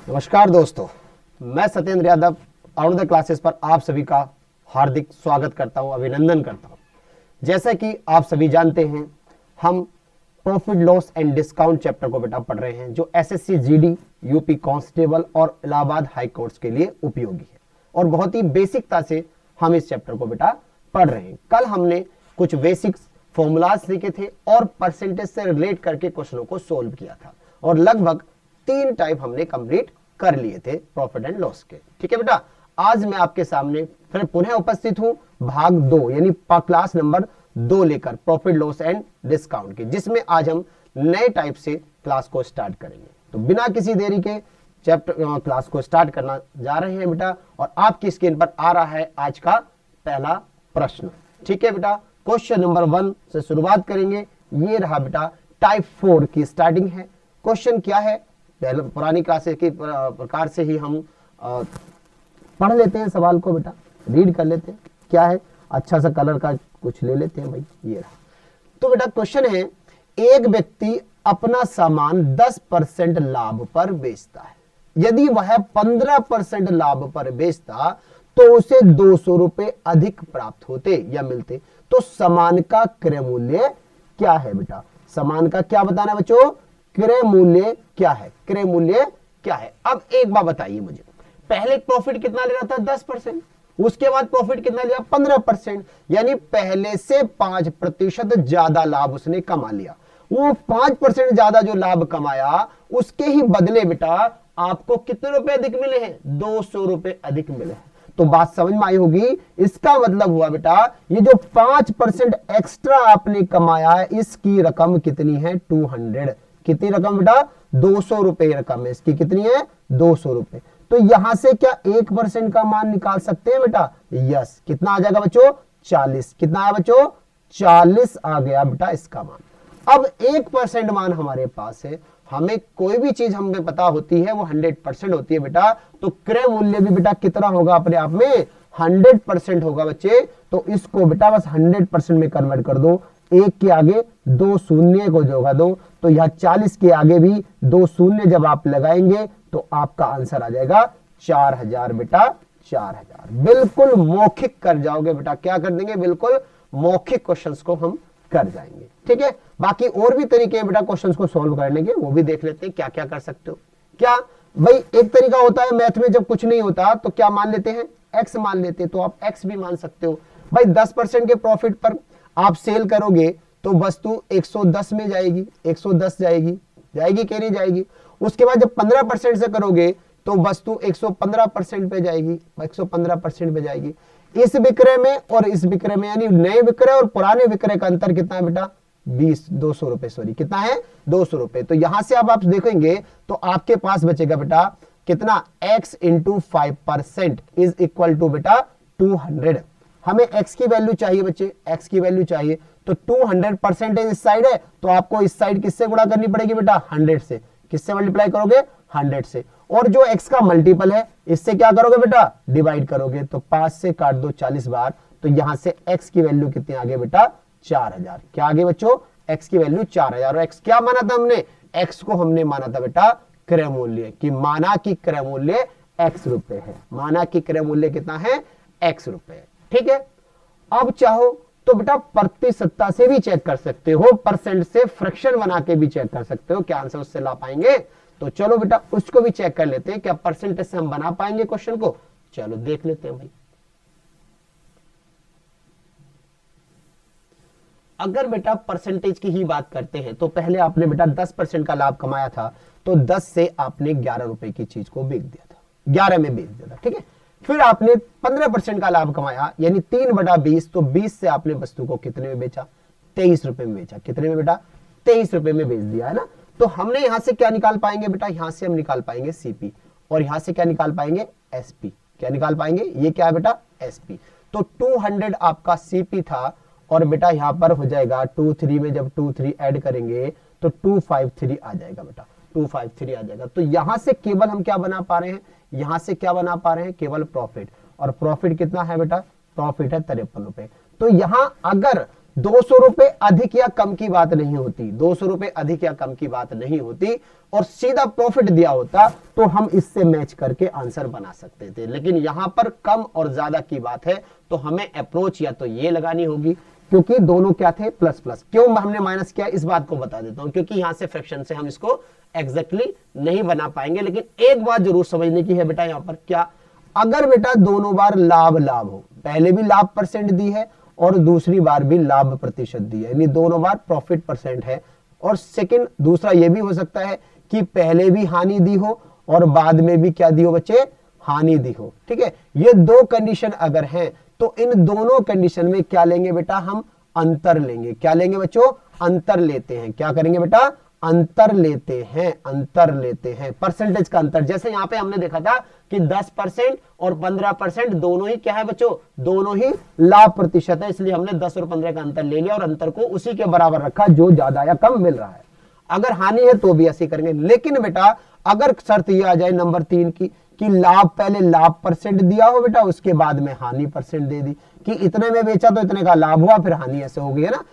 नमस्कार दोस्तों, मैं सत्येंद्र यादव अरुणोदय क्लासेस पर आप सभी का हार्दिक स्वागत करता हूं, अभिनंदन करता हूं। जैसा कि आप सभी जानते हैं, हम profit loss and discount chapter को बेटा पढ़ रहे हैं, जो एसएससी जीडी, यूपी कांस्टेबल और इलाहाबाद हाई कोर्ट्स के लिए उपयोगी है। और बहुत ही बेसिकता से हम इस चैप्टर को बेटा पढ़ रहे हैं। कल हमने कुछ बेसिक्स फॉर्मूलाज सीखे थे और परसेंटेज से रिलेट करके क्वेश्चनों को सोल्व किया था, और लगभग 3 टाइप हमने कंप्लीट कर लिए थे प्रॉफिट एंड लॉस के। ठीक है बेटा, आज मैं आपके सामने फिर पुनः उपस्थित हूं भाग 2 यानी क्लास नंबर 2 लेकर प्रॉफिट लॉस एंड डिस्काउंट के, जिसमें आज हम नए टाइप से क्लास को स्टार्ट करेंगे। तो बिना किसी देरी के चैप्टर क्लास को स्टार्ट करना जा रहे हैं बेटा, और आपकी स्क्रीन पर आ रहा है आज का पहला प्रश्न। ठीक है बेटा, क्वेश्चन नंबर 1 से शुरुआत करेंगे। ये रहा बेटा टाइप 4 की स्टार्टिंग है। क्वेश्चन क्या है, पहले पुरानी क्लासेस के प्रकार से ही हम पढ़ लेते हैं सवाल को बेटा, रीड कर लेते हैं। क्या है, अच्छा सा कलर का कुछ ले लेते हैं भाई। ये रहा। तो बेटा क्वेश्चन है, एक व्यक्ति अपना सामान 10% लाभ पर बेचता है। यदि वह 15% लाभ पर बेचता तो उसे 200 रुपए अधिक प्राप्त होते या मिलते। तो सामान का क्रय मूल्य क्या है बेटा? सामान का क्या बताना है बच्चों? क्रय मूल्य क्या है? क्रय मूल्य क्या है? अब एक बात बताइए मुझे, पहले प्रॉफिट कितना ले रहा था? 10%। उसके बाद प्रॉफिट कितना लिया? 15%। यानी पहले से 5% ज्यादा लाभ उसने कमा लिया। वो 5% ज्यादा जो लाभ कमाया, उसके ही बदले बेटा आपको कितने रुपए अधिक मिले हैं? 200 रुपए अधिक मिले हैं। तो बात समझ में आई होगी। इसका मतलब हुआ बेटा, ये जो 5% एक्स्ट्रा आपने कमाया है, इसकी रकम कितनी है? 200। कितनी रकम बेटा? 200 रुपए रकम है इसकी। कितनी है? 200 रुपए। तो यहां से क्या 1% का मान निकाल सकते हैं बेटा? यस। कितना आ जाएगा बच्चों? 40। कितना आया बच्चों? 40 आ गया बेटा इसका मान। अब 1% मान हमारे पास है। हमें कोई भी चीज हमें पता होती है वो 100% होती है बेटा। तो क्रय मूल्य भी बेटा कितना होगा अपने आप में? 100% होगा बच्चे। तो इसको बेटा बस 100% में कन्वर्ट कर दो। 1 के आगे 2 शून्य को जोड़ा दो, तो यह 40 के आगे भी 2 शून्य जब आप लगाएंगे तो आपका आंसर आ जाएगा 4000 बेटा। 4000 बिल्कुल मौखिक कर जाओगे बेटा। क्या कर देंगे? बिल्कुल मौखिक क्वेश्चंस को हम कर जाएंगे। ठीक है, बाकी और भी तरीके हैं बेटा क्वेश्चंस को सॉल्व करने के, वो भी देख लेते हैं क्या क्या कर सकते हो। क्या भाई, एक तरीका होता है मैथ में जब कुछ नहीं होता तो क्या मान लेते हैं? एक्स मान लेते हैं। तो आप एक्स भी मान सकते हो भाई। 10% के प्रॉफिट पर आप सेल करोगे तो वस्तु 110 में जाएगी। 110 जाएगी, जाएगी कि नहीं जाएगी? उसके बाद जब 15% से करोगे तो वस्तु 115% पे जाएगी। 115% पे जाएगी। इस विक्रय में और इस विक्रय में, यानी नए विक्रय और पुराने विक्रय का अंतर कितना है बेटा? 200 रुपए। सॉरी, कितना है? 200 रुपए। तो यहां से अब आप देखेंगे तो आपके पास बचेगा बेटा कितना? x into 5% is equal to बेटा 200। हमें x की वैल्यू चाहिए बच्चे, x की वैल्यू चाहिए। तो 200% इस साइड है, तो आपको इस साइड किससे गुणा करनी पड़ेगी बेटा? 100 से। किससे मल्टीप्लाई करोगे? 100 से। और जो x का मल्टीपल है, इससे क्या करोगे बेटा? डिवाइड करोगे। तो 5 से काट दो 40 बार। तो यहां से x की वैल्यू कितनी आ गई बेटा? 4000। क्या आगे बच्चों? x की वैल्यू 4000। और x क्या माना था हमने? x को हमने माना था बेटा क्रय मूल्य, कि माना कि क्रय मूल्य x रुपए है। माना कि क्रय मूल्य कितना है? x रुपए। ठीक है, अब चाहो तो बेटा प्रतिशतता से भी चेक कर सकते हो, परसेंट से फ्रैक्शन बना के भी चेक कर सकते हो। क्या आंसर उससे ला पाएंगे? तो चलो बेटा उसको भी चेक कर लेते हैं। क्या परसेंटेज से हम बना पाएंगे क्वेश्चन को? चलो देख लेते हैं भाई। अगर बेटा परसेंटेज की ही बात करते हैं तो पहले आपने बेटा 10% का लाभ कमाया था, तो 10 से आपने 11 रुपए की चीज को बेच दिया था, 11 में बेच दिया था। ठीक है, फिर आपने 15% का लाभ कमाया, यानी 3/20। तो 20 से आपने वस्तु को कितने में बेचा? 23 रुपए में बेचा। कितने में बेटा? 23 रुपए में बेच दिया, है ना। तो हमने यहां से क्या निकाल पाएंगे बेटा? यहां से हम निकाल पाएंगे सीपी, और यहां से क्या निकाल पाएंगे? एसपी। क्या निकाल पाएंगे? ये क्या है बेटा? एसपी। तो 200 आपका सीपी था, और बेटा यहां पर हो जाएगा 23 में जब 23 ऐड करेंगे तो 253 आ जाएगा बेटा। 253 आ जाएगा। तो यहां से केवल हम क्या बना पा रहे हैं? यहां से क्या बना पा रहे हैं? केवल प्रॉफिट। और प्रॉफिट कितना है बेटा? प्रॉफिट है 53 रुपए। तो यहां अगर 200 रुपए अधिक या कम की बात नहीं होती, 200 रुपए अधिक या कम की बात नहीं होती, और सीधा प्रॉफिट दिया होता तो हम इससे मैच करके आंसर बना सकते थे। लेकिन यहां पर कम और ज्यादा की बात है तो हमें अप्रोच या तो ये लगानी होगी, क्योंकि दोनों क्या थे, प्लस प्लस। क्यों हमने माइनस किया इस बात को बता देता हूं, क्योंकि यहां से फ्रैक्शन से हम इसको एग्जैक्टली नहीं बना पाएंगे। लेकिन एक बात जरूर समझने की है बेटा, यहां पर क्या, अगर बेटा दोनों बार लाभ लाभ हो, पहले भी लाभ परसेंट दी है और दूसरी बार भी लाभ प्रतिशत दी है, यानी दोनों बार प्रॉफिट परसेंट है, और सेकंड दूसरा यह भी हो सकता है कि पहले भी हानि दी हो और बाद में भी क्या दी हो बच्चे, हानि दी हो। ठीक है, ये दो कंडीशन अगर हैं तो इन दोनों कंडीशन में क्या लेंगे बेटा, हम अंतर लेंगे। क्या लेंगे बच्चों, अंतर लेते हैं। क्या करेंगे बेटा, अंतर लेते हैं, अंतर लेते हैं, परसेंटेज का अंतर। जैसे यहां पे हमने देखा था कि 10% और 15% दोनों ही क्या है बच्चों, दोनों ही लाभ प्रतिशत है, इसलिए हमने 10 और 15 का अंतर ले लिया और अंतर को उसी के बराबर रखा जो ज्यादा या कम मिल रहा है। अगर हानि है तो भी ऐसे करेंगे। लेकिन बेटा अगर शर्त ये आ जाए नंबर 3 की कि लाभ, पहले लाभ परसेंट दिया हो बेटा, उसके बाद में हानि परसेंट दे दी, कि इतने में बेचा तो इतने का लाभ हुआ, फिर हानि ऐसे हो गई है ना,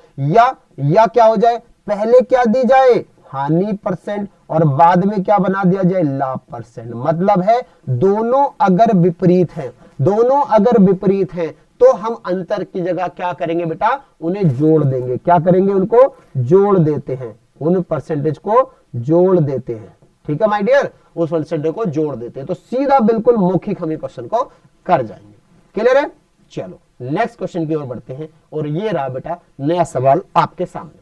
या क्या हो जाए, पहले क्या दी जाए, हानि परसेंट, और बाद में क्या बना दिया जाए, लाभ परसेंट। मतलब है दोनों अगर विपरीत हैं, दोनों अगर विपरीत हैं तो हम अंतर की जगह क्या करेंगे बेटा, उन्हें जोड़ देंगे। क्या करेंगे, उनको जोड़ देते हैं, उन परसेंटेज को जोड़ देते हैं। ठीक है माय डियर, उस परसेंटेज को जोड़ देते हैं, तो सीधा बिल्कुल मौखिक हम क्वेश्चन को कर जाएंगे। क्लियर है? चलो नेक्स्ट क्वेश्चन की ओर बढ़ते हैं, और ये रहा बेटा नया सवाल आपके सामने।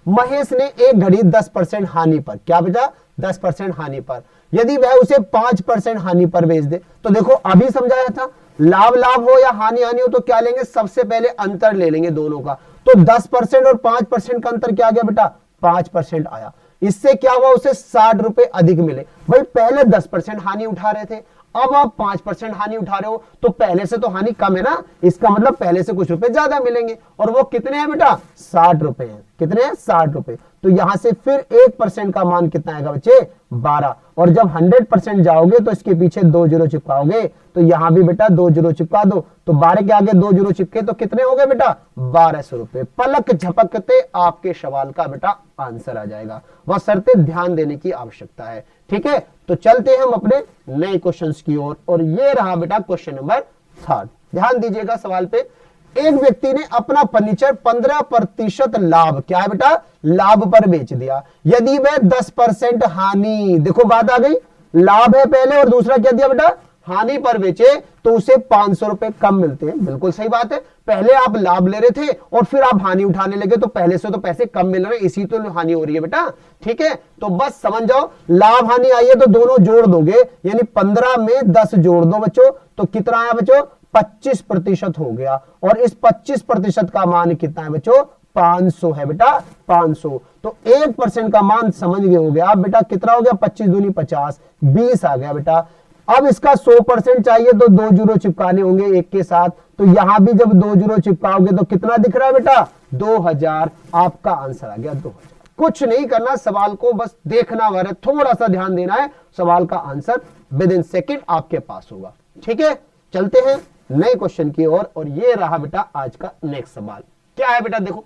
महेश ने एक घड़ी 10% हानि पर, क्या बेटा, 10% हानि पर, यदि वह उसे 5% हानि पर बेच दे, तो देखो अभी समझाया था, लाभ लाभ हो या हानि हानि हो तो क्या लेंगे, सबसे पहले अंतर ले लेंगे दोनों का। तो 10% और 5% का अंतर क्या आ गया बेटा, 5% आया। इससे क्या हुआ, उसे 60 रुपए अधिक मिले। भाई पहले 10% हानि उठा रहे थे, अब आप 5% हानि उठा रहे हो, तो पहले से तो हानि कम है ना, इसका मतलब पहले से कुछ रुपए ज्यादा मिलेंगे, और वो कितने हैं बेटा, 60 रुपए हैं। कितने हैं, 60 रुपए। तो यहां से फिर 1% का मान कितना आएगा बच्चे, 12, और जब 100% जाओगे तो इसके पीछे 2 जीरो चिपकाओगे, तो यहां भी बेटा 2 जीरो चिपका दो, तो 12 के आगे 2 जीरो चिपके तो कितने हो गए बेटा, 1200 रुपए। पलक झपकते आपके सवाल का बेटा आंसर आ जाएगा, वह शर्तें ध्यान देने की आवश्यकता है। ठीक है, तो चलते हैं हम अपने नए क्वेश्चंस की ओर, और ये रहा बेटा क्वेश्चन नंबर 3। ध्यान दीजिएगा सवाल पे। एक व्यक्ति ने अपना फर्नीचर 15% लाभ, क्या है बेटा, लाभ पर बेच दिया, यदि वह 10% हानि, देखो बात आ गई, लाभ है पहले और दूसरा क्या दिया बेटा, हानि पर बेचे, तो उसे 500 रुपए कम मिलते हैं। बिल्कुल सही बात है, पहले आप लाभ ले रहे थे और फिर आप हानि उठाने लगे, तो पहले से तो पैसे कम मिल रहे हैं, इसी तो हानि हो रही है बेटा। ठीक है, तो बस समझ जाओ, लाभ हानि आई है तो दोनों जोड़ दोगे, यानी 15 में 10 जोड़ दो बच्चों, तो कितना आया बच्चों, 25% हो गया, और इस 25% का मान कितना है बच्चों, 500 है बेटा, 500। तो 1% का मान समझ गए हो गया आप बेटा, कितना हो गया, 25 दूनी 50, 20 आ गया बेटा। अब इसका 100% चाहिए तो 2 जीरो चिपकाने होंगे एक के साथ, तो यहां भी जब 2 जीरो चिपकाओगे तो कितना दिख रहा है बेटा, 2000। आपका आंसर आ गया 2000। कुछ नहीं करना, सवाल को बस देखना भर है, थोड़ा सा ध्यान देना है, सवाल का आंसर विद इन सेकेंड आपके पास होगा। ठीक है, चलते हैं नए क्वेश्चन की ओर, और ये रहा बेटा आज का नेक्स्ट सवाल। क्या है बेटा, देखो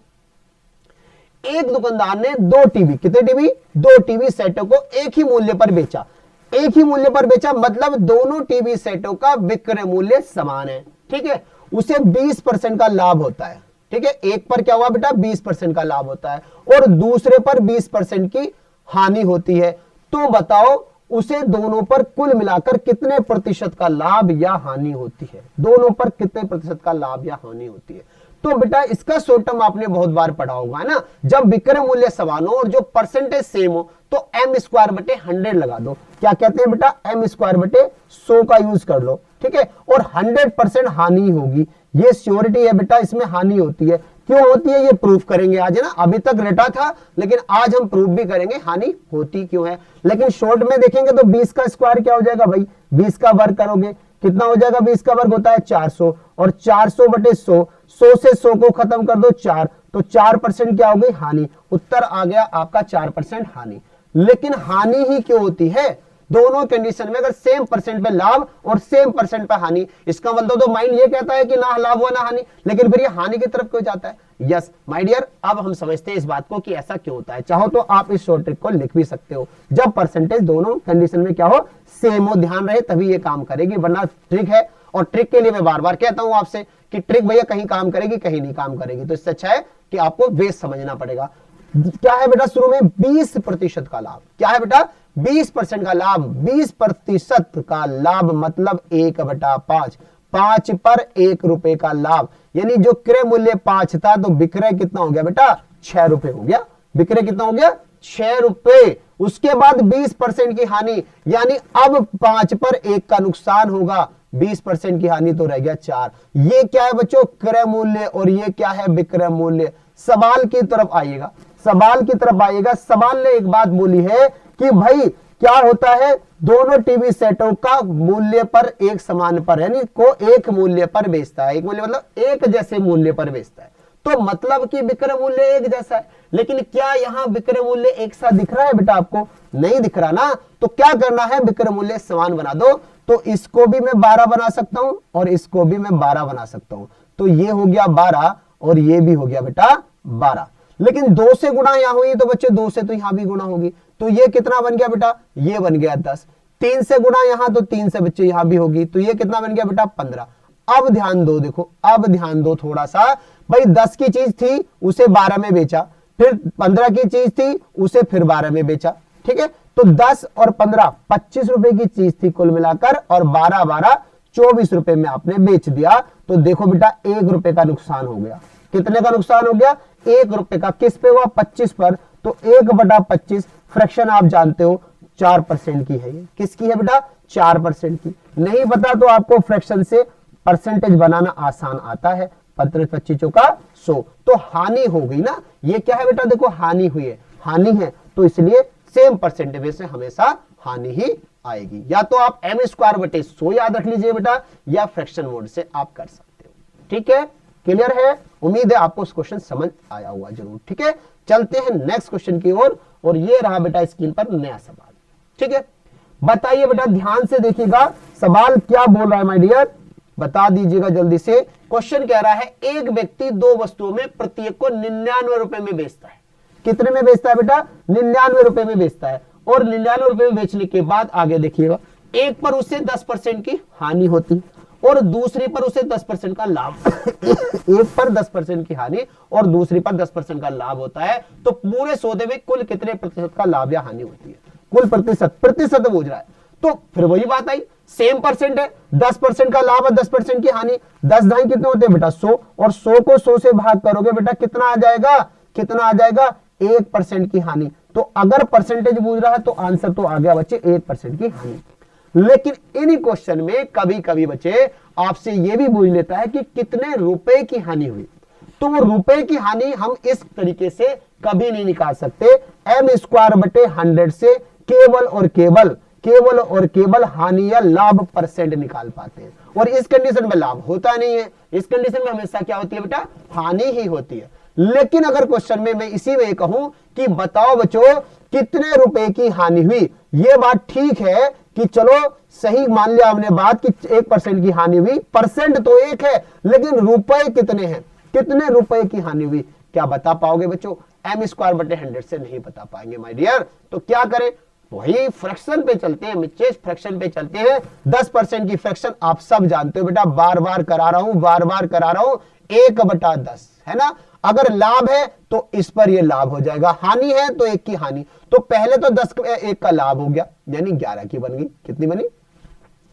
एक दुकानदार ने 2 टीवी, कितने टीवी, 2 टीवी सेटों को एक ही मूल्य पर बेचा। एक ही मूल्य पर बेचा मतलब दोनों टीवी सेटों का विक्रय मूल्य समान है। ठीक है, उसे 20% का लाभ होता है। ठीक है, एक पर क्या हुआ बेटा, 20% का लाभ होता है, और दूसरे पर 20% की हानि होती है। तो बताओ उसे दोनों पर कुल मिलाकर कितने प्रतिशत का लाभ या हानि होती है, दोनों पर कितने प्रतिशत का लाभ या हानि होती है। तो बेटा इसका शॉर्ट टर्म आपने बहुत बार पढ़ा होगा है ना, जब विक्रय मूल्य समान हो और जो परसेंटेज सेम हो तो m²/100 लगा दो। क्या कहते हैं बेटा, m²/100 का यूज कर लो। ठीक है, और 100% हानि होगी, ये श्योरिटी है बेटा, इसमें हानि होती है। क्यों होती है ये प्रूफ करेंगे आज, है ना, अभी तक रटा था लेकिन आज हम प्रूफ भी करेंगे हानि होती क्यों है। लेकिन शॉर्ट में देखेंगे तो 20 का स्क्वायर क्या हो जाएगा भाई, 20 का वर्ग करोगे कितना हो जाएगा, 20 का वर्ग होता है 400, और 400/100, 100 से 100 को खत्म कर दो 4, तो 4% क्या हो गई, हानि। उत्तर आ गया आपका 4% हानि। लेकिन हानि ही क्यों होती है, दोनों कंडीशन में अगर सेम परसेंट पे लाभ और सेम परसेंट पे हानि, इसका मतलब तो माइंड ये कहता है कि ना लाभ हुआ ना हानि, लेकिन फिर ये हानि की तरफ क्यों जाता है? यस माय डियर, अब हम समझते हैं इस बात को कि ऐसा क्यों होता है। चाहो तो आप इस शॉर्ट ट्रिक को लिख भी सकते हो, जब परसेंटेज दोनों कंडीशन में क्या हो, सेम हो, ध्यान रहे, तभी ये काम करेगी, वरना ट्रिक है। और ट्रिक के लिए मैं बार बार कहता हूं आपसे कि ट्रिक भैया कहीं काम करेगी कहीं नहीं काम करेगी, तो इससे अच्छा है कि आपको बेस समझना पड़ेगा। क्या है बेटा शुरू में 20% का लाभ, क्या है बेटा 20% का लाभ, 20% का लाभ मतलब 1/5, 5 पर 1 रुपए का लाभ, यानी जो क्रय मूल्य 5 था तो विक्रय कितना हो गया बेटा 6 रुपए हो गया, विक्रय कितना हो गया 6 रुपए। उसके बाद 20% की हानि, यानी अब 5 पर 1 का नुकसान होगा, 20% की हानि तो रह गया 4। ये क्या है बच्चों क्रय मूल्य और ये क्या है विक्रय मूल्य। सवाल की तरफ आइएगा, सवाल की तरफ आइएगा। सवाल ने एक बात बोली है कि भाई क्या होता है, दोनों टीवी सेटों का मूल्य पर एक समान पर, यानी को एक मूल्य पर बेचता है, एक मूल्य मतलब एक जैसे मूल्य पर बेचता है, तो मतलब कि विक्रय मूल्य एक जैसा है। लेकिन क्या यहां विक्रय मूल्य एक साथ दिख रहा है बेटा आपको? नहीं दिख रहा ना, तो क्या करना है, विक्रय मूल्य समान बना दो। तो इसको भी मैं 12 बना सकता हूं और इसको भी मैं 12 बना सकता हूं, तो ये हो गया 12 और ये भी हो गया बेटा 12। लेकिन 2 से गुणा यहां हुई तो बच्चे 2 से तो यहां भी गुणा होगी, तो ये कितना बन गया बेटा, ये बन गया 10। 3 से गुणा यहां तो 3 से बच्चे यहां भी होगी, तो ये कितना बन गया बेटा 15। अब ध्यान दो, देखो अब ध्यान दो थोड़ा सा, भाई 10 की चीज थी उसे 12 में बेचा, फिर 15 की चीज थी उसे फिर 12 में बेचा, ठीक है। तो 10 और 15 25 रुपए की चीज थी कुल मिलाकर, और 12 12 24 रुपए में आपने बेच दिया, तो देखो बेटा 1 रुपए का नुकसान हो गया। कितने का नुकसान हो गया? 1 रुपए का। किस पे हुआ? 25 पर। तो 1/25 फ्रैक्शन आप जानते हो 4% की है, ये किसकी है बेटा 4% की। नहीं पता तो आपको फ्रैक्शन से परसेंटेज बनाना आसान आता है, 25 चौका 100, तो हानि हो गई ना। ये क्या है बेटा, देखो हानि हुई है, हानि है तो इसलिए सेम परसेंटेज से हमेशा हानि ही आएगी। या तो आप m²/100 याद रख लीजिए बेटा, या फ्रैक्शन मोड से आप कर सकते हो। ठीक है, क्लियर है? उम्मीद है आपको क्वेश्चन समझ आया होगा जरूर। ठीक है, चलते हैं नेक्स्ट क्वेश्चन की ओर, और ये रहा बेटा स्क्रीन पर नया सवाल। ठीक है, बताइए बेटा, ध्यान से देखिएगा सवाल क्या बोल रहा है माय डियर, बता दीजिएगा जल्दी से। क्वेश्चन कह रहा है एक व्यक्ति 2 वस्तुओं में प्रत्येक को 99 रुपए में बेचता है। कितने में बेचता है बेटा? 99 रुपए में बेचता है। और 99 रुपए में बेचने के बाद आगे देखिएगा, एक पर उसे 10% की हानि होती और दूसरी पर उसे 10% का लाभ एक पर 10% की हानि और दूसरी पर 10% का लाभ होता है, तो पूरे सौदे में कुल कितने प्रतिशत का लाभ या हानि होती है? कुल प्रतिशत बोझ रहा है। तो फिर वही बात आई, सेम परसेंट है, 10% का लाभ और 10% की हानि, 10 ढाई कितने होते हैं बेटा 100, और 100 को 100 से भाग करोगे बेटा कितना आ जाएगा, कितना आ जाएगा 1% की हानि। तो अगर परसेंटेज पूछ रहा है तो आंसर तो आ गया बच्चे 1% की हानि। लेकिन इन क्वेश्चन में कभी कभी बच्चे आपसे यह भी पूछ लेता है कि कितने रुपए की हानि हुई, तो वो रुपए की हानि हम इस तरीके से कभी नहीं निकाल सकते। m²/100 से केवल और केवल हानि या लाभ परसेंट निकाल पाते हैं, और इस कंडीशन में लाभ होता नहीं है, इस कंडीशन में हमेशा क्या होती है बेटा, हानि ही होती है। लेकिन अगर क्वेश्चन में मैं इसी में कहूं कि बताओ बच्चों कितने रुपए की हानि हुई, ये बात ठीक है कि चलो सही मान लिया हमने बात कि 1% की हानि हुई, परसेंट तो एक है लेकिन रुपए कितने हैं, कितने रुपए की हानि हुई, क्या बता पाओगे बच्चों? m²/100 से नहीं बता पाएंगे माय डियर। तो क्या करें, वही फ्रैक्शन पे चलते हैं, मिचेस फ्रैक्शन पे चलते हैं। 10% की फ्रैक्शन आप सब जानते हो बेटा, बार बार करा रहा हूं 1/10 है ना। अगर लाभ है तो इस पर ये लाभ हो जाएगा, हानि है तो 1 की हानि, तो पहले तो 10 1 का लाभ हो गया, यानी 11 की बन गई। कितनी बनी?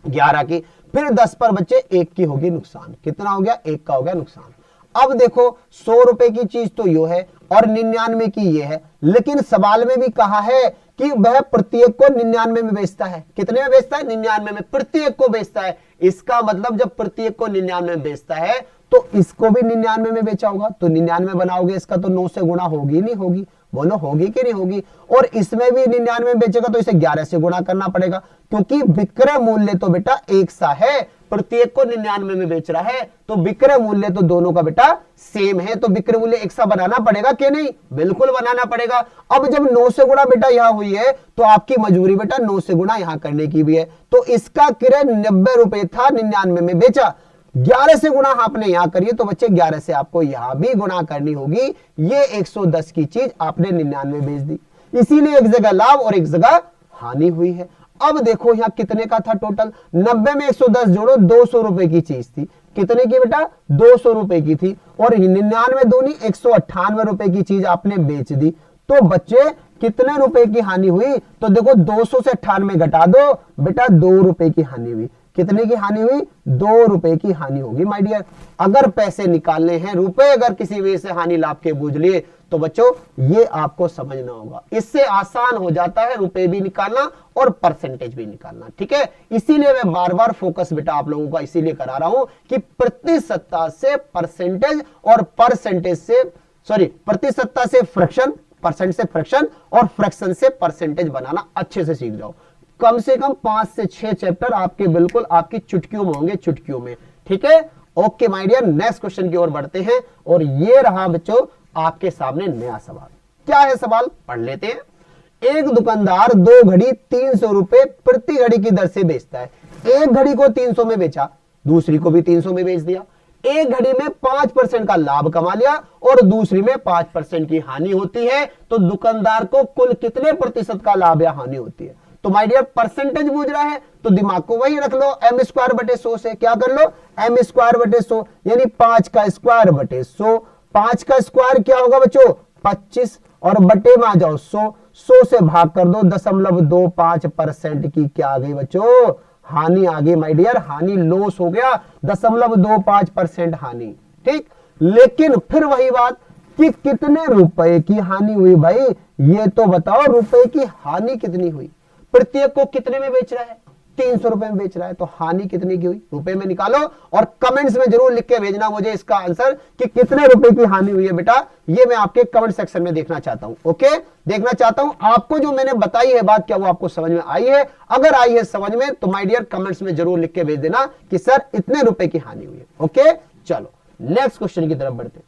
11 की। फिर 10 पर बच्चे 1 की होगी नुकसान, कितना हो गया? 1 का हो गया नुकसान। अब देखो 100 रुपए की चीज तो यो है और 99 की ये है, लेकिन सवाल में भी कहा है कि वह प्रत्येक को 99 में बेचता है। कितने में बेचता है? 99 में, प्रत्येक को बेचता है। इसका मतलब जब प्रत्येक को 99 में बेचता है तो इसको भी 99 में बेचा होगा, तो 99 बनाओगे इसका तो 9 से गुणा होगी नहीं होगी, बोलो होगी कि नहीं होगी। और इसमें भी 99 में बेचेगा तो इसे 11 से गुणा करना पड़ेगा, क्योंकि विक्रय मूल्य तो बेटा एक सा है, प्रत्येक को 99 में बेच रहा है, तो विक्रय मूल्य तो दोनों का बेटा सेम है, तो विक्रय मूल्य एक सा बनाना पड़ेगा कि नहीं, बिल्कुल बनाना पड़ेगा। अब जब 9 से गुणा बेटा यहां हुई है तो आपकी मजबूरी बेटा 9 से गुणा यहां करने की भी है। तो इसका क्रय 90 रुपए था, 99 में बेचा, 11 से गुणा आपने यहां करिए तो बच्चे 11 से आपको यहां भी गुणा करनी होगी। ये 110 की चीज आपने 99 में बेच दी, इसीलिए एक जगह लाभ और एक जगह हानि हुई है। अब देखो यहां कितने का था टोटल, 90 में 110 जोड़ो, 200 रुपए की चीज थी, कितने की बेटा 200 रुपए की थी, और 99 दूनी 198 रुपए की चीज आपने बेच दी, तो बच्चे कितने रुपए की हानि हुई, तो देखो 200 से 98 घटा दो बेटा 2 रुपए की हानि हुई। कितने की हानि हुई, 2 रुपए की हानि होगी माय डियर। अगर पैसे निकालने हैं, रुपए अगर किसी वजह से हानि लाभ के बूझ लिए तो बच्चों ये आपको समझना होगा, इससे आसान हो जाता है रुपए भी निकालना और परसेंटेज भी निकालना, ठीक है। इसीलिए मैं बार बार फोकस बेटा आप लोगों का इसीलिए करा रहा हूं कि प्रतिशतता से परसेंटेज और परसेंटेज से प्रतिशतता से फ्रैक्शन, परसेंट से फ्रैक्शन और फ्रैक्शन से परसेंटेज बनाना अच्छे से सीख जाओ। कम से कम 5 से 6 चैप्टर आपके बिल्कुल आपकी चुटकियों में होंगे, चुटकियों में, ठीक है। Okay my dear, next question की ओर बढ़ते हैं, और ये रहा बच्चों आपके सामने नया सवाल। क्या है सवाल, पढ़ लेते हैं। एक दुकानदार 2 घड़ी 300 रुपए प्रति घड़ी की दर से बेचता है। एक घड़ी को 300 में बेचा, दूसरी को भी 300 में बेच दिया। एक घड़ी में 5% का लाभ कमा लिया और दूसरी में 5% की हानि होती है, तो दुकानदार को कुल कितने प्रतिशत का लाभ या हानि होती है। तो माय डियर परसेंटेज पूछ रहा है तो दिमाग को वही रख लो, m²/100 से क्या कर लो, m²/100 यानी 5 का स्क्वायर बटे 100। 5 का स्क्वायर क्या होगा बच्चों 25, और बटे में आ जाओ 100 से भाग कर दो, 0.25% की क्या आ गई बच्चों, हानि आ गई माय डियर, हानि लॉस हो गया, 0.25% हानि, ठीक। लेकिन फिर वही बात कि कितने रुपए की हानि हुई भाई, ये तो बताओ रुपए की हानि कितनी हुई। प्रत्येक को कितने में बेच रहा है, 300 रुपए में बेच रहा है, तो हानि कितने की हुई, रुपए में निकालो और कमेंट्स में जरूर लिख के भेजना मुझे इसका आंसर कि कितने रुपए की हानि हुई है बेटा, ये मैं आपके कमेंट सेक्शन में देखना चाहता हूं। ओके, देखना चाहता हूं आपको जो मैंने बताई है बात, क्या वो आपको समझ में आई है। अगर आई है समझ में तो माय डियर कमेंट्स में जरूर लिख के भेज देना कि सर इतने रुपए की हानि हुई है। ओके, चलो नेक्स्ट क्वेश्चन की तरफ बढ़ते हैं।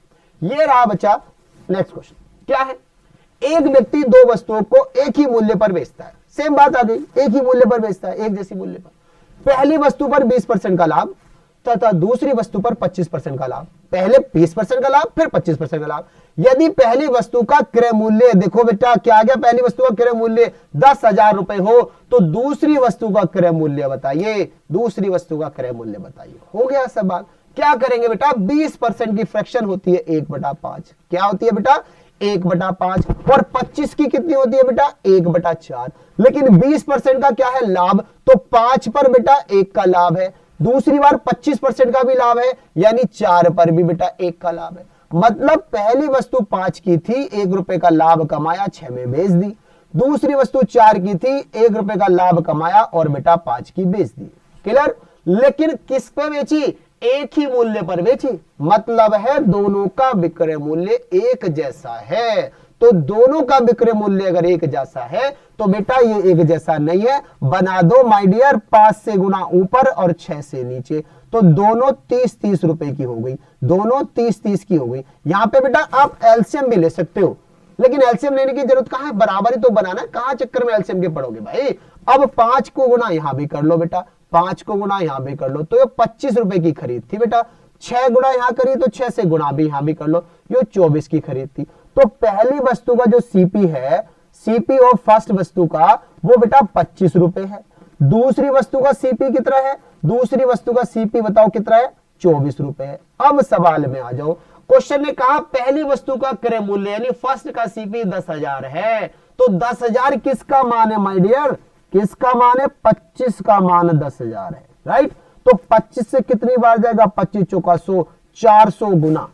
ये रहा बच्चा नेक्स्ट क्वेश्चन, क्या है, एक व्यक्ति 2 वस्तुओं को एक ही मूल्य पर बेचता है। सेम बात आ गई, एक ही मूल्य पर बेचता है, एक जैसी मूल्य पर। पहली वस्तु पर 20% का लाभ तथा दूसरी वस्तु पर 25% का लाभ। पहले 20% का लाभ, फिर 25% का लाभ। यदि पहली वस्तु का क्रय मूल्य, देखो बेटा क्या आ गया, पहली वस्तु का क्रय मूल्य 10,000 रुपए हो तो दूसरी वस्तु का क्रय मूल्य बताइए, दूसरी वस्तु का क्रय मूल्य बताइए। हो गया सवाल। क्या करेंगे बेटा, 20% की फ्रैक्शन होती है 1/5। क्या होती है बेटा, 1/5, और 25 की कितनी होती है बेटा, 1/4। लेकिन 20% का क्या है, लाभ, तो 5 पर बेटा 1 का लाभ है, दूसरी बार 25% का भी लाभ है, यानी 4 पर भी बेटा 1 का लाभ है। मतलब पहली वस्तु 5 की थी, 1 रुपए का लाभ कमाया, 6 में बेच दी। दूसरी वस्तु 4 की थी, 1 रुपए का लाभ कमाया और बेटा 5 की बेच दी। क्लियर। लेकिन किस पे बेची, एक ही मूल्य पर बेची, मतलब है दोनों का विक्रय मूल्य एक जैसा है। तो दोनों का विक्रय मूल्य अगर एक जैसा है तो बेटा ये एक जैसा नहीं है, बना दो माय डियर 5 से गुना ऊपर और 6 से नीचे, तो दोनों 30-30 रुपए की हो गई, दोनों 30-30 की हो गई। यहां पे बेटा आप एलसीएम भी ले सकते हो, लेकिन एलसीएम लेने की जरूरत कहां है, बराबर ही तो बनाना है, कहां चक्कर में एलसीएम के पड़ोगे भाई। अब 5 को गुना यहां भी कर लो बेटा, 5 को गुना यहां भी कर लो, तो ये 25 रुपए की खरीद थी बेटा। 6 गुना यहां करी तो 6 से गुना भी यहां भी कर लो, ये 24 की खरीद थी। तो पहली वस्तु का जो सीपी है, सीपी ऑफ फर्स्ट वस्तु का, वो बेटा 25 रुपए है। दूसरी वस्तु का सीपी कितना है, दूसरी वस्तु का सीपी बताओ कितना है, 24 रुपए है। अब सवाल में आ जाओ, क्वेश्चन ने कहा पहली वस्तु का क्रय मूल्य यानी फर्स्ट का सीपी 10,000 है, तो 10,000 किसका मान है माय डियर, किसका मान है, 25 का मान 10,000 है, राइट। तो 25 से कितनी बार जाएगा, 25 चौका 100, 400 गुना,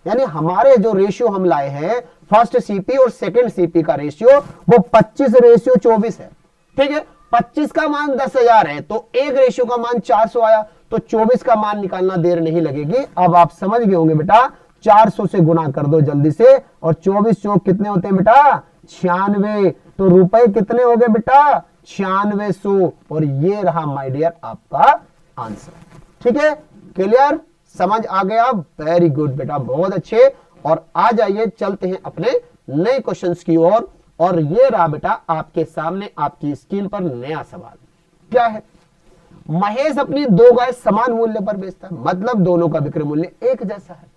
यानी हमारे जो रेशियो हम लाए हैं फर्स्ट सीपी और सेकंड सीपी का रेशियो, वो 25:24 है, ठीक है। 25 का मान 10,000 है तो एक रेशियो का मान 400 आया, तो 24 का मान निकालना देर नहीं लगेगी। अब आप समझ गए होंगे बेटा 400 से गुना कर दो जल्दी से, और 24 चौक कितने होते हैं बेटा 96, तो रुपए कितने हो गए बेटा 9600, और ये रहा माय डियर आपका आंसर। ठीक है, क्लियर, समझ आ गया, वेरी गुड बेटा, बहुत अच्छे। और आ जाइए चलते हैं अपने नए क्वेश्चंस की ओर, और ये रहा बेटा आपके सामने आपकी स्क्रीन पर नया सवाल। क्या है, महेश अपनी 2 गाय समान मूल्य पर बेचता है, मतलब दोनों का विक्रय मूल्य एक जैसा है।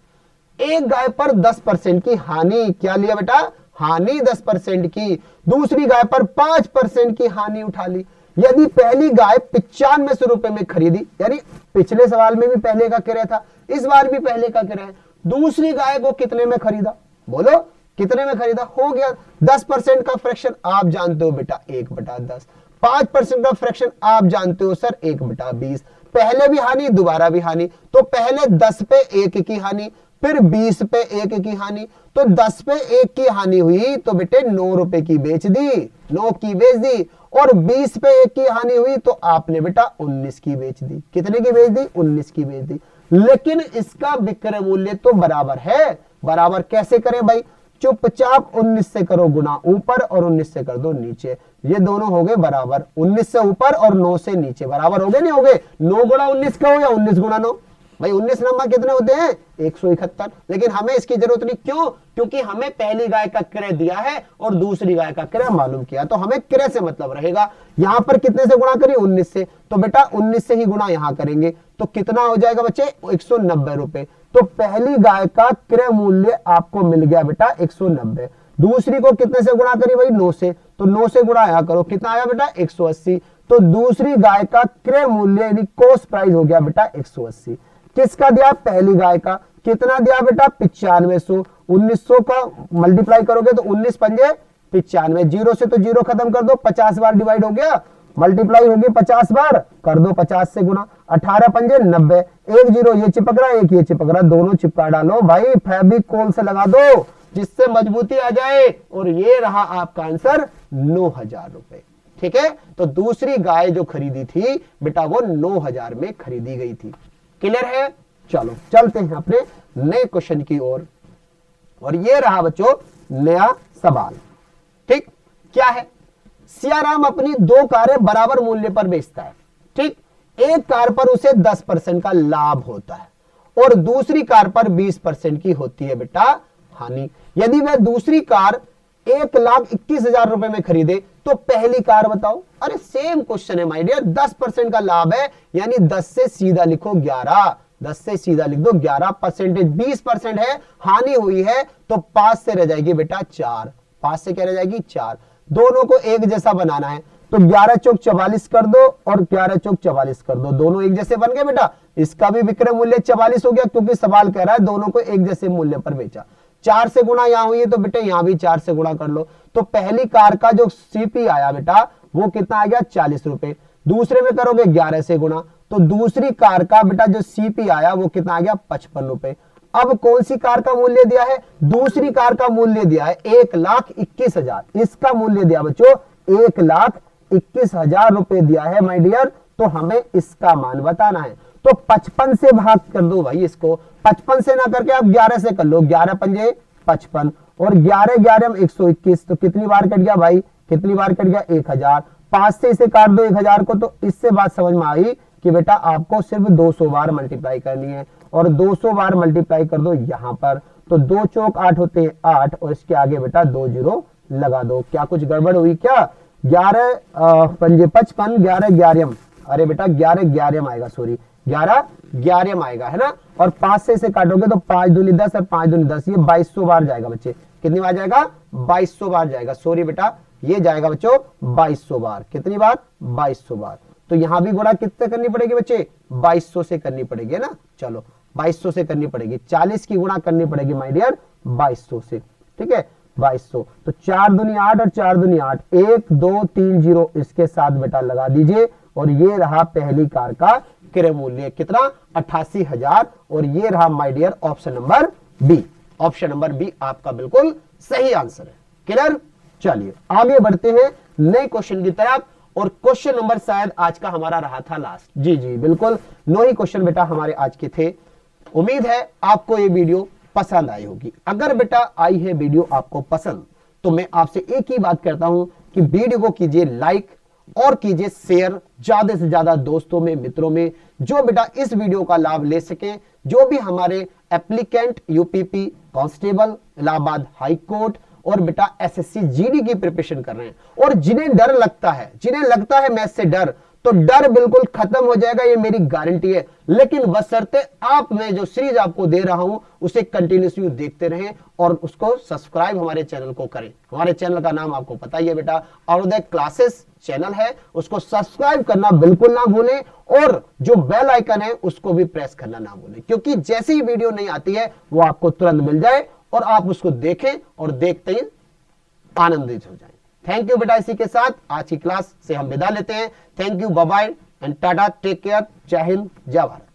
एक गाय पर 10% की हानि, क्या लिया बेटा हानि 10% की, दूसरी गाय पर 5% की हानि उठा ली। यदि पहली गाय 9500 रुपए में खरीदी, यानी पिछले सवाल में भी पहले का क्रय था, इस बार भी पहले का क्रय है, दूसरी गाय को कितने में खरीदा, बोलो कितने में खरीदा, हो गया 10% का फ्रैक्शन आप जानते हो बेटा 1/10, 5% का फ्रैक्शन आप जानते हो सर 1/20, पहले भी हानि दोबारा भी हानि, तो पहले 10 पे 1 की हानि, फिर 20 पे 1 की हानि, तो 10 पे 1 की हानि हुई तो बेटे 9 रुपए की बेच दी, 9 की बेच दी, और 20 पे 1 की हानि हुई तो आपने बेटा 19 की बेच दी। कितने की बेच दी 19 की बेच दी, लेकिन इसका विक्रय मूल्य तो बराबर है। बराबर कैसे करें भाई, चुपचाप 19 से करो गुना ऊपर और 19 से कर दो नीचे, ये दोनों हो गए बराबर, 19 से ऊपर और 9 से नीचे बराबर हो गए, नहीं हो गए, 9 गुणा 19 का हो या 19 गुणा 9, भाई 19 नंबर कितने होते हैं 171, लेकिन हमें इसकी जरूरत नहीं, क्यों, क्योंकि हमें पहली गाय का क्रय दिया है और दूसरी गाय का क्रय मालूम किया, तो हमें क्रय से मतलब रहेगा। यहां पर कितने से गुणा करिए 19 से, तो बेटा 19 से ही गुणा यहां करेंगे, तो कितना हो जाएगा बच्चे 190 रुपए, तो पहली गाय का क्रय मूल्य आपको मिल गया बेटा 190, दूसरी को कितने से गुणा करिए भाई 9 से, तो 9 से गुणा यहां करो, कितना आया बेटा 180, तो दूसरी गाय का क्रय मूल्य यानी कॉस्ट प्राइस हो गया बेटा 180। किसका दिया, पहली गाय का, कितना दिया बेटा 9500, 1900 का मल्टीप्लाई करोगे तो 19 पंजे 95, जीरो से तो जीरो खत्म कर दो, 50 बार डिवाइड हो गया, मल्टीप्लाई होगी 50 बार, कर दो 50 से गुना, 18 पंजे 90, एक जीरो ये चिपक रहा एक ये चिपक रहा, दोनों चिपका डालो भाई, फेविकोल से लगा दो जिससे मजबूती आ जाए, और ये रहा आपका आंसर 9000 रुपए। ठीक है, तो दूसरी गाय जो खरीदी थी बेटा वो 9000 में खरीदी गई थी। क्लियर है, चलो चलते हैं अपने नए क्वेश्चन की ओर, और ये रहा बच्चों नया सवाल। ठीक, क्या है, सियाराम अपनी 2 कारें बराबर मूल्य पर बेचता है। ठीक, एक कार पर उसे 10% का लाभ होता है और दूसरी कार पर 20% की होती है बेटा हानि। यदि वह दूसरी कार 1,21,000 रुपए में खरीदे तो पहली कार बताओ। अरे सेम क्वेश्चन है माय डियर, 10% का लाभ है, यानी 10 से सीधा लिखो 11, 10 से सीधा लिख दो 11%, 20% है, हानि हुई है तो 5 से रह जाएगी बेटा 4, 5 से क्या रह जाएगी 4, दोनों को एक जैसा बनाना है, तो 11 चौक 44 कर दो और 11 चौक 44 कर दो, दोनों एक जैसे बन गए बेटा। इसका भी विक्रय मूल्य 44 हो गया, क्योंकि सवाल कह रहा है दोनों को एक जैसे मूल्य पर बेचा। 4 से गुणा यहां हुई है तो बेटे यहां भी 4 से गुणा कर लो, तो पहली कार का जो सीपी आया बेटा वो कितना आ गया 40 रुपए, दूसरे में करोगे 11 से गुणा, तो दूसरी कार का बेटा जो सीपी आया वो कितना आ गया 55 रुपए। अब कौन सी कार का मूल्य दिया है, दूसरी कार का मूल्य दिया है 1,21,000, इसका मूल्य दिया बच्चों 1,21,000 रुपए दिया है माय डियर, तो हमें इसका मान बताना है। तो 55 से भाग कर दो भाई इसको, 55 से ना करके आप 11 से कर लो, 11 पंजे 55 और 11 11 121, तो कितनी बार कट गया भाई, कितनी बार कट गया 1000, 5 से इसे काट दो 1000 को, तो इससे बात समझ में आई कि बेटा आपको सिर्फ 200 बार मल्टीप्लाई करनी है, और 200 बार मल्टीप्लाई कर दो यहां पर, तो 2 चौक 8 होते हैं 8, और इसके आगे बेटा 2 जीरो लगा दो। क्या कुछ गड़बड़ हुई क्या, 11 पंजे 55, 11 11, अरे बेटा 11 11 आएगा, सॉरी 11 11 आएगा है ना, और 5 से इसे काटोगे तो 5 दूनी 10 और 5 दूनी 10, ये 2200 बार जाएगा बच्चे, कितनी बार जाएगा 2200 बार जाएगा, सॉरी बेटा ये जाएगा बच्चों 2200 बार, कितनी बार 2200 बार। तो यहां भी गुणा कितने करनी पड़ेगी बच्चे 2200 से करनी पड़ेगी ना, चलो 2200 से करनी पड़ेगी, 40 की गुणा करनी पड़ेगी माय डियर 2200 से, ठीक है 2200, तो 4 दूनी 8 और 4 दूनी 8, 1 2 3 0 इसके साथ बेटा लगा दीजिए, और ये रहा पहली कार का क्रय मूल्य कितना 88,000, और ये रहा my dear option number B, option number B आपका बिल्कुल सही आंसर है। क्लियर, चलिए आगे बढ़ते हैं नए क्वेश्चन की तरफ, और क्वेश्चन नंबर शायद आज का हमारा रहा था लास्ट, जी जी बिल्कुल 9 ही क्वेश्चन बेटा हमारे आज के थे। उम्मीद है आपको ये वीडियो पसंद आई होगी। अगर बेटा आई है वीडियो आपको पसंद, तो मैं आपसे एक ही बात करता हूं कि वीडियो को कीजिए लाइक और कीजिए शेयर ज्यादा से ज्यादा दोस्तों में, मित्रों में, जो बेटा इस वीडियो का लाभ ले सके, जो भी हमारे applicant UPP constable, Allahabad high court और बेटा एसएससी जीडी की प्रिपरेशन कर रहे हैं, और जिन्हें डर लगता है, जिन्हें लगता है मैथ से डर, तो डर बिल्कुल खत्म हो जाएगा, ये मेरी गारंटी है। लेकिन बशर्ते आप, मैं जो सीरीज आपको दे रहा हूं उसे कंटिन्यूसली देखते रहें और उसको सब्सक्राइब हमारे चैनल को करें। हमारे चैनल का नाम आपको पता ही है बेटा, अरुणोदय क्लासेस चैनल है, उसको सब्सक्राइब करना बिल्कुल ना भूलें और जो बेल आइकन है उसको भी प्रेस करना ना भूलें, क्योंकि जैसे ही वीडियो नहीं आती है वो आपको तुरंत मिल जाए और आप उसको देखें और देखते ही आनंदित हो जाएं। थैंक यू बेटा। इसी के साथ आज की क्लास से हम विदा लेते हैं। Thank you, bye bye and tata, take care, जय हिंद, जय भारत।